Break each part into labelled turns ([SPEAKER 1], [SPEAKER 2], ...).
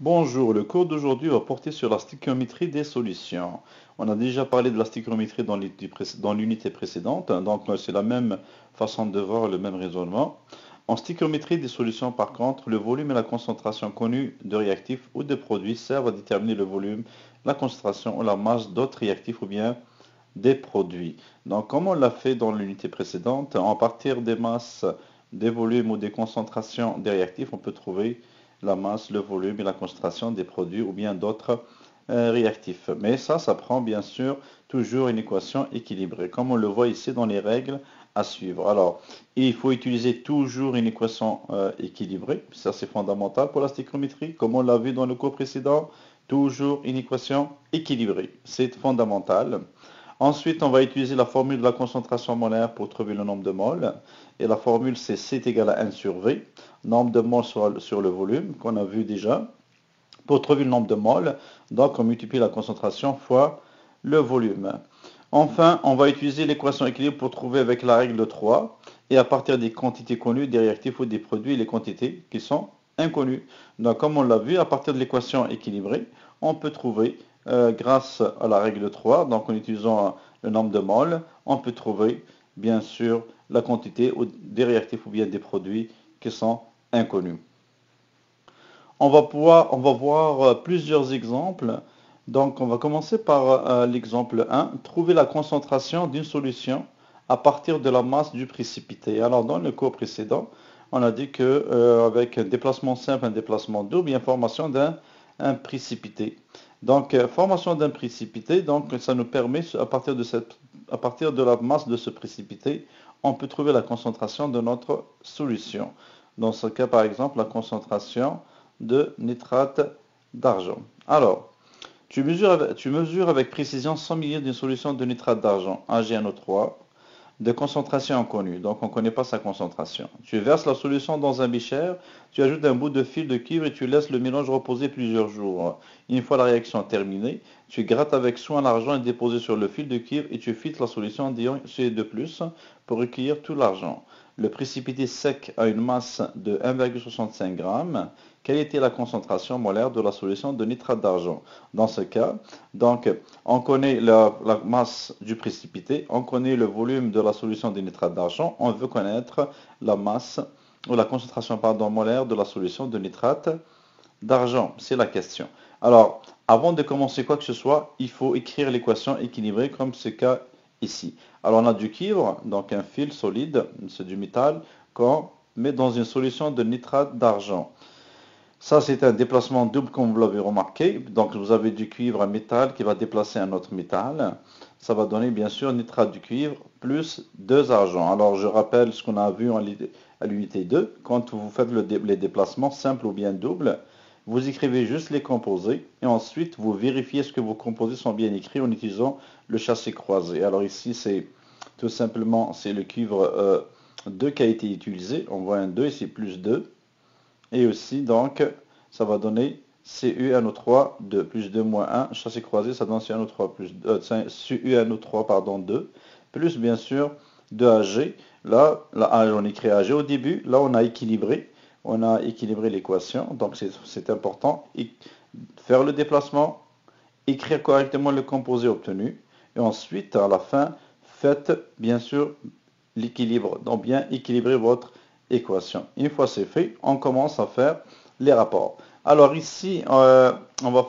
[SPEAKER 1] Bonjour, le cours d'aujourd'hui va porter sur la stéchiométrie des solutions. On a déjà parlé de la stéchiométrie dans l'unité précédente, donc c'est la même façon de voir le même raisonnement. En stéchiométrie des solutions, par contre, le volume et la concentration connue de réactifs ou de produits servent à déterminer le volume, la concentration ou la masse d'autres réactifs ou bien des produits. Donc, comme on l'a fait dans l'unité précédente, à partir des masses, des volumes ou des concentrations des réactifs, on peut trouver la masse, le volume et la concentration des produits ou bien d'autres réactifs. Mais ça prend bien sûr toujours une équation équilibrée, comme on le voit ici dans les règles à suivre. Alors, il faut utiliser toujours une équation équilibrée, ça c'est fondamental pour la stéchiométrie, comme on l'a vu dans le cours précédent, toujours une équation équilibrée, c'est fondamental. Ensuite, on va utiliser la formule de la concentration molaire pour trouver le nombre de moles. Et la formule, c'est C est égal à 1 sur V, nombre de moles sur le volume, qu'on a vu déjà. Pour trouver le nombre de moles, donc on multiplie la concentration fois le volume. Enfin, on va utiliser l'équation équilibre pour trouver avec la règle de 3, et à partir des quantités connues, des réactifs ou des produits, les quantités qui sont inconnues. Donc, comme on l'a vu, à partir de l'équation équilibrée, on peut trouver, grâce à la règle de 3, donc en utilisant le nombre de moles, on peut trouver, bien sûr, la quantité des réactifs ou bien des produits qui sont inconnus. On va voir plusieurs exemples. Donc, on va commencer par l'exemple 1. Trouver la concentration d'une solution à partir de la masse du précipité. Alors, dans le cours précédent, on a dit que avec un déplacement simple, un déplacement double, il y a formation d'un précipité. Donc, formation d'un précipité, donc ça nous permet, à partir de la masse de ce précipité, on peut trouver la concentration de notre solution. Dans ce cas, par exemple, la concentration de nitrate d'argent. Alors, tu mesures avec précision 100 ml d'une solution de nitrate d'argent, AgNO3, de concentration inconnue, donc on ne connaît pas sa concentration. Tu verses la solution dans un bécher, tu ajoutes un bout de fil de cuivre et tu laisses le mélange reposer plusieurs jours. Une fois la réaction terminée, tu grattes avec soin l'argent et déposé sur le fil de cuivre et tu filtres la solution en diant C2+, pour recueillir tout l'argent. Le précipité sec a une masse de 1,65 g. Quelle était la concentration molaire de la solution de nitrate d'argent? Dans ce cas, donc, on connaît la masse du précipité, on connaît le volume de la solution de nitrate d'argent, on veut connaître la masse ou la concentration molaire de la solution de nitrate d'argent. C'est la question. Alors, avant de commencer quoi que ce soit, il faut écrire l'équation équilibrée comme c'est le cas ici. Alors, on a du cuivre, donc un fil solide, c'est du métal, qu'on met dans une solution de nitrate d'argent. Ça, c'est un déplacement double, comme vous l'avez remarqué. Donc, vous avez du cuivre, un métal qui va déplacer un autre métal. Ça va donner, bien sûr, nitrate du cuivre plus 2 argent. Alors, je rappelle ce qu'on a vu à l'unité 2. Quand vous faites les déplacements simples ou bien doubles, vous écrivez juste les composés et ensuite, vous vérifiez ce que vos composés sont bien écrits en utilisant le chassé croisé. Alors ici, c'est tout simplement, c'est le cuivre 2 qui a été utilisé. On voit un 2 ici, plus 2. Et aussi, donc, ça va donner CuNO3 2 plus 2 moins 1, chassé croisé, ça donne CuNO3 plus CuNO3 pardon 2, plus bien sûr 2Ag. Là, on écrit Ag au début, là on a équilibré l'équation, donc c'est important. Faire le déplacement, écrire correctement le composé obtenu, et ensuite, à la fin, faites bien sûr l'équilibre, donc bien équilibrer votre équation. Une fois c'est fait, on commence à faire les rapports. Alors ici, on va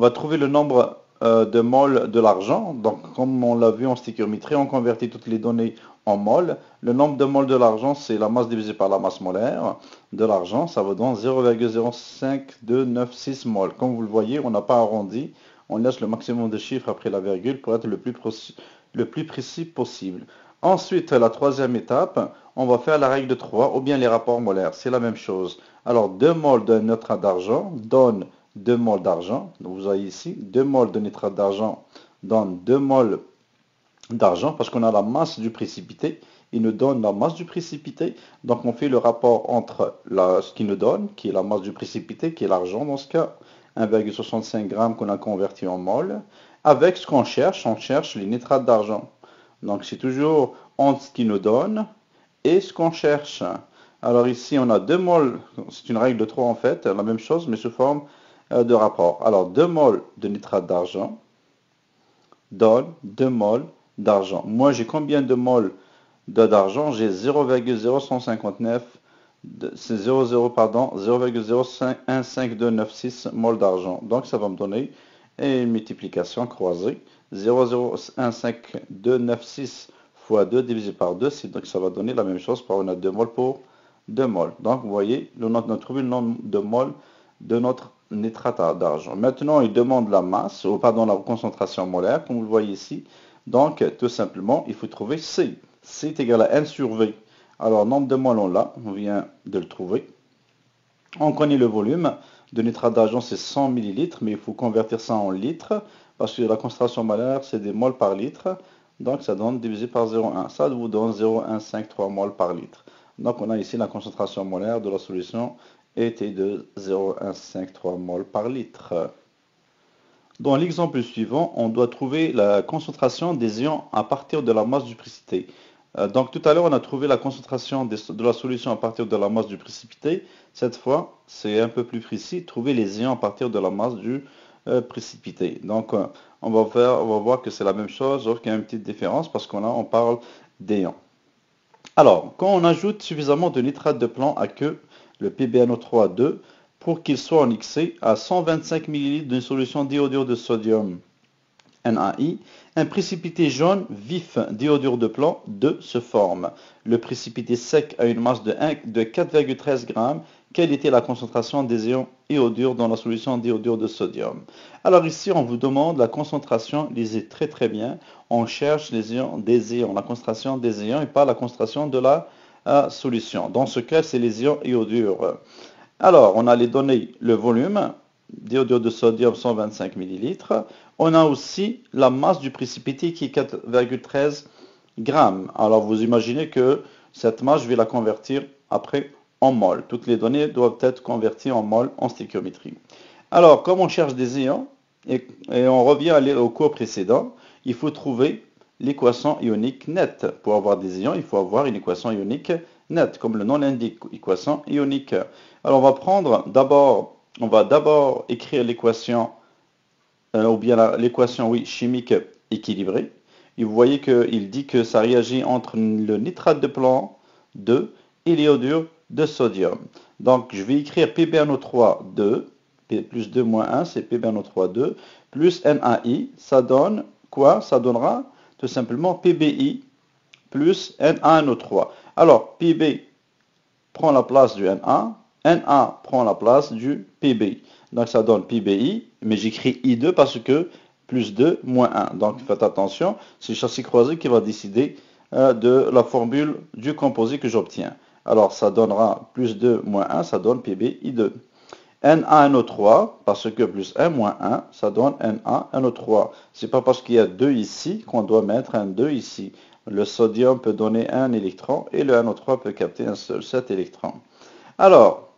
[SPEAKER 1] trouver le nombre de moles de l'argent. Donc comme on l'a vu en stéchiométrie, on convertit toutes les données en moles. Le nombre de moles de l'argent, c'est la masse divisée par la masse molaire de l'argent. Ça va donner 0,05296 moles. Comme vous le voyez, on n'a pas arrondi. On laisse le maximum de chiffres après la virgule pour être le plus précis possible. Ensuite, la troisième étape, on va faire la règle de 3 ou bien les rapports molaires. C'est la même chose. Alors, 2 moles de nitrate d'argent donnent 2 moles d'argent. Donc, vous avez ici 2 moles de nitrate d'argent donnent 2 moles d'argent parce qu'on a la masse du précipité. Il nous donne la masse du précipité. Donc, on fait le rapport entre ce qu'il nous donne, qui est la masse du précipité, qui est l'argent dans ce cas, 1,65 g qu'on a converti en moles, avec ce qu'on cherche. On cherche les nitrates d'argent. Donc, c'est toujours entre ce qu'il nous donne et ce qu'on cherche. Alors ici, on a 2 moles, c'est une règle de 3 en fait, la même chose, mais sous forme de rapport. Alors 2 moles de nitrate d'argent donne 2 moles d'argent. Moi, j'ai combien de moles d'argent? J'ai 0,0159, c'est 00, pardon, 0,015296 moles d'argent. Donc ça va me donner une multiplication croisée. 0,015296 fois 2 divisé par 2, donc ça va donner la même chose, par on a 2 moles pour 2 moles. Donc vous voyez, on a trouvé le nombre de moles de notre nitrate d'argent. Maintenant, il demande la masse, ou pardon, la concentration molaire, comme vous le voyez ici. Donc, tout simplement, il faut trouver C. C est égal à N sur V. Alors, nombre de moles, on l'a, on vient de le trouver. On connaît le volume de nitrate d'argent, c'est 100 millilitres, mais il faut convertir ça en litres, parce que la concentration molaire, c'est des moles par litre. Donc, ça donne divisé par 0,1. Ça vous donne 0,153 moles par litre. Donc, on a ici la concentration molaire de la solution était de 0,153 mol par litre. Dans l'exemple suivant, on doit trouver la concentration des ions à partir de la masse du précipité. Donc tout à l'heure, on a trouvé la concentration de la solution à partir de la masse du précipité. Cette fois, c'est un peu plus précis, trouver les ions à partir de la masse du précipité. Donc on va voir que c'est la même chose, sauf qu'il y a une petite différence parce qu'on parle d'ions. Alors, quand on ajoute suffisamment de nitrate de plomb à queue, le PbNO3 pour qu'il soit en excès à 125 ml d'une solution d'iodure de sodium NaI, un précipité jaune vif d'iodure de plomb 2 se forme. Le précipité sec a une masse de 4,13 g. Quelle était la concentration des ions iodure dans la solution d'iodure de sodium? Alors ici, on vous demande la concentration, lisez très très bien, on cherche les ions des ions, la concentration des ions et pas la concentration de la solution. Dans ce cas, c'est les ions iodure. Alors, on a les données, le volume, d'iodure de sodium 125 ml. On a aussi la masse du précipité qui est 4,13 g. Alors, vous imaginez que cette masse, je vais la convertir après en mol. Toutes les données doivent être converties en mol en stéchiométrie. Alors, comme on cherche des ions, et on revient au cours précédent, il faut trouver l'équation ionique nette. Pour avoir des ions, il faut avoir une équation ionique nette, comme le nom l'indique, équation ionique. Alors, on va d'abord écrire l'équation, ou bien l'équation, oui, chimique équilibrée. Et vous voyez qu'il dit que ça réagit entre le nitrate de plomb 2 et l'iodure de sodium. Donc, je vais écrire PbNO3 2, P plus 2 moins 1, c'est PbNO3 2, plus NaI, ça donne quoi? Ça donnera tout simplement PbI plus NaNO3. Alors, Pb prend la place du Na, Na prend la place du Pb. Donc, ça donne PbI, mais j'écris I2 parce que plus 2 moins 1. Donc, faites attention, c'est le châssis croisé qui va décider de la formule du composé que j'obtiens. Alors, ça donnera plus 2 moins 1, ça donne PbI2. NaNO3, parce que plus 1 moins 1, ça donne NaNO3. Ce n'est pas parce qu'il y a 2 ici qu'on doit mettre un 2 ici. Le sodium peut donner un électron et le NO3 peut capter un seul 7 électrons. Alors,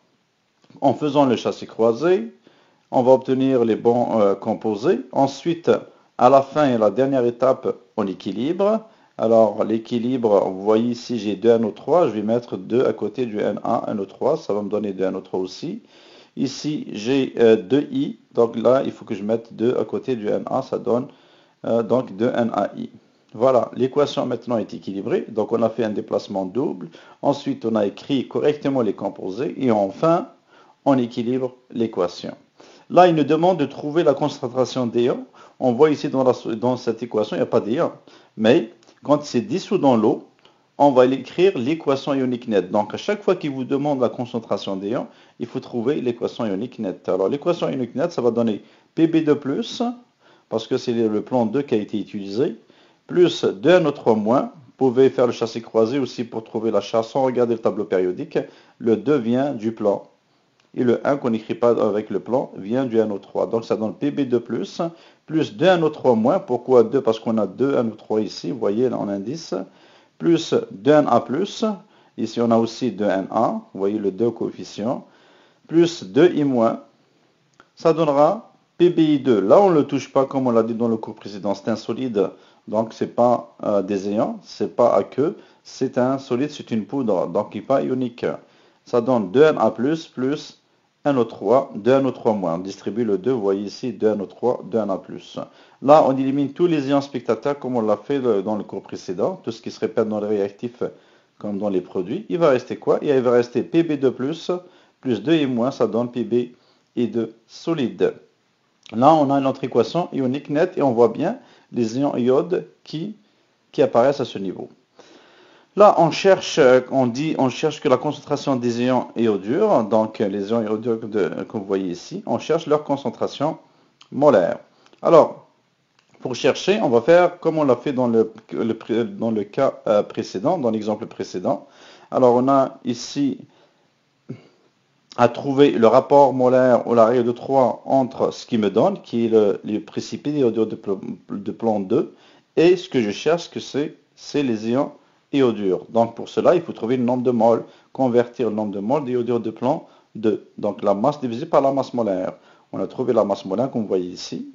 [SPEAKER 1] en faisant le châssis croisé, on va obtenir les bons composés. Ensuite, à la fin et la dernière étape, on équilibre. Alors, l'équilibre, vous voyez ici, j'ai 2 NO3. Je vais mettre 2 à côté du NaNO3. Ça va me donner 2 NO3 aussi. Ici, j'ai 2I. Donc là, il faut que je mette 2 à côté du Na. Ça donne donc 2 NaI. Voilà, l'équation maintenant est équilibrée. Donc, on a fait un déplacement double. Ensuite, on a écrit correctement les composés. Et enfin, on équilibre l'équation. Là, il nous demande de trouver la concentration d'ions. On voit ici dans cette équation, il n'y a pas d'ions. Mais quand c'est dissous dans l'eau, on va écrire l'équation ionique nette. Donc, à chaque fois qu'il vous demande la concentration d'ions, il faut trouver l'équation ionique nette. Alors, l'équation ionique nette, ça va donner Pb2+, parce que c'est le plan 2 qui a été utilisé, plus 2NO3-. Vous pouvez faire le châssis croisé aussi pour trouver la charge sans regarder le tableau périodique. Le 2 vient du plan. Et le 1 qu'on n'écrit pas avec le plan vient du NO3. Donc ça donne Pb2+, plus 2NO3-. Pourquoi 2? Parce qu'on a 2 NO3 ici, vous voyez en indice. Plus 2Na+, ici on a aussi 2Na, vous voyez le 2 coefficient. Plus 2I-, ça donnera PbI2. Là on ne le touche pas comme on l'a dit dans le cours précédent, c'est un solide. Donc ce n'est pas des ions, ce n'est pas aqueux, c'est un solide, c'est une poudre, donc il n'est pas ionique. ça donne 2Na plus 1O3, 2NO3-. On distribue le 2, vous voyez ici 2NO3, 2Na plus. Là, on élimine tous les ions spectateurs comme on l'a fait dans le cours précédent, tout ce qui se répète dans les réactifs comme dans les produits. Il va rester quoi? Il va rester Pb2 plus 2I-, ça donne Pbi2 solide. Là, on a notre équation ionique nette et on voit bien les ions iode qui apparaissent à ce niveau. Là, on cherche que la concentration des ions iodures, donc les ions iodures que vous voyez ici, on cherche leur concentration molaire. Alors, pour chercher, on va faire comme on l'a fait dans le cas précédent, dans l'exemple précédent. Alors, on a ici à trouver le rapport molaire ou la règle de 3 entre ce qui me donne, qui est le précipité d'iodure de plomb 2, et ce que je cherche, que c'est les ions iodure. Donc pour cela, il faut trouver le nombre de moles, convertir le nombre de moles d'iodure de plomb 2. Donc la masse divisée par la masse molaire. On a trouvé la masse molaire comme vous voyez ici.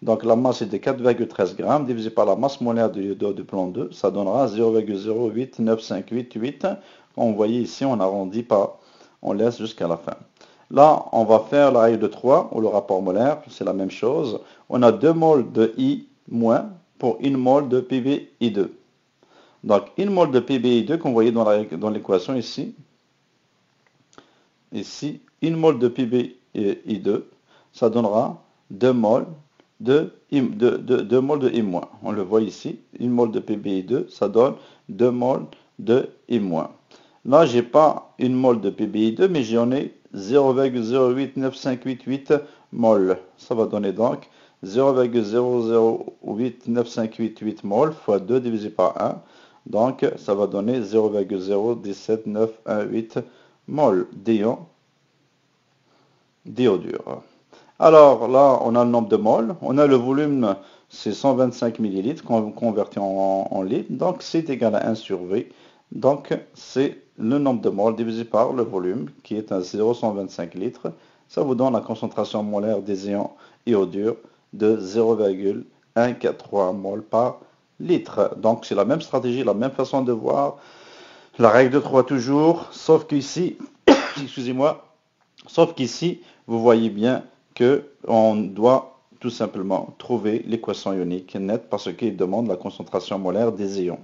[SPEAKER 1] Donc la masse est de 4,13 grammes divisé par la masse molaire de l'iodure de plomb 2. Ça donnera 0,08958. Comme vous voyez ici, on arrondit pas, on laisse jusqu'à la fin. Là, on va faire la règle de 3 ou le rapport molaire. C'est la même chose. On a 2 moles de I- pour 1 mole de PbI2. Donc, 1 mol de PbI2, comme vous voyez dans l'équation ici, 1 mol de PbI2, ça donnera 2 mols de I-. On le voit ici, 1 mol de PbI2, ça donne 2 mols de I-. Là, j'ai pas 1 mol de PbI2, mais j'en ai 0,08958 moles. Ça va donner donc 0,008958 moles fois 2 divisé par 1. Donc, ça va donner 0,017918 mol d'ion d'iodure. Alors là, on a le nombre de moles. On a le volume, c'est 125 millilitres converti en litres. Donc, c'est égal à 1 sur V. Donc, c'est le nombre de moles divisé par le volume, qui est à 0,125 litres. Ça vous donne la concentration molaire des ions iodure de 0,143 moles par litre. Donc, c'est la même stratégie, la même façon de voir. La règle de 3 toujours, sauf qu'ici, excusez-moi, sauf qu'ici, vous voyez bien qu'on doit tout simplement trouver l'équation ionique nette parce qu'il demande la concentration molaire des ions.